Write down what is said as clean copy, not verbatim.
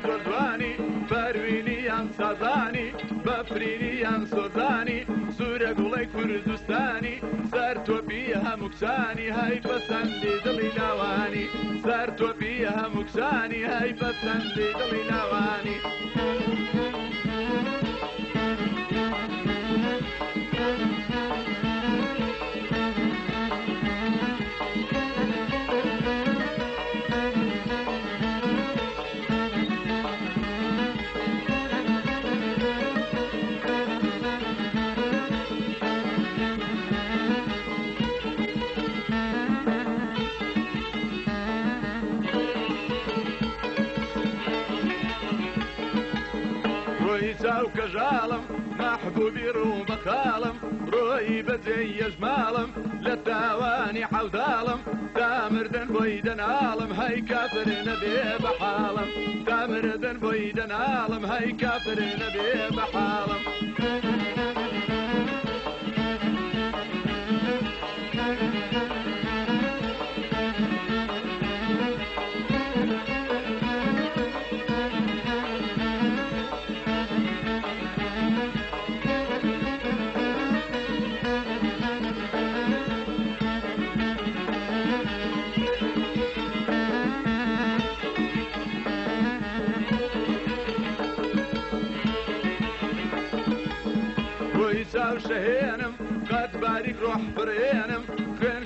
زۆردوانی بەروینیان سازانی بەفرینیان سۆزانی سوورە گوڵەی کوردستانی سەر تۆپی هەموو کچانی هەی پەسەندی دڵی ناوانی سەر تۆپی هەموو کچانی هەی پەسەندی دڵی ناوانی چاو کەژاڵم محبوبی ڕوو بەخاڵم ڕۆی بەجێی یەژماڵم لە تاوانی حەوداڵم تامردن بۆی دەناڵم هەی کافر نەبێ بەحاڵم تامردن بۆی دەناڵم هەی کافر نەبێ بەحاڵم چاو شەهێنم قەت باریک ڕۆح بڕێنم خوێن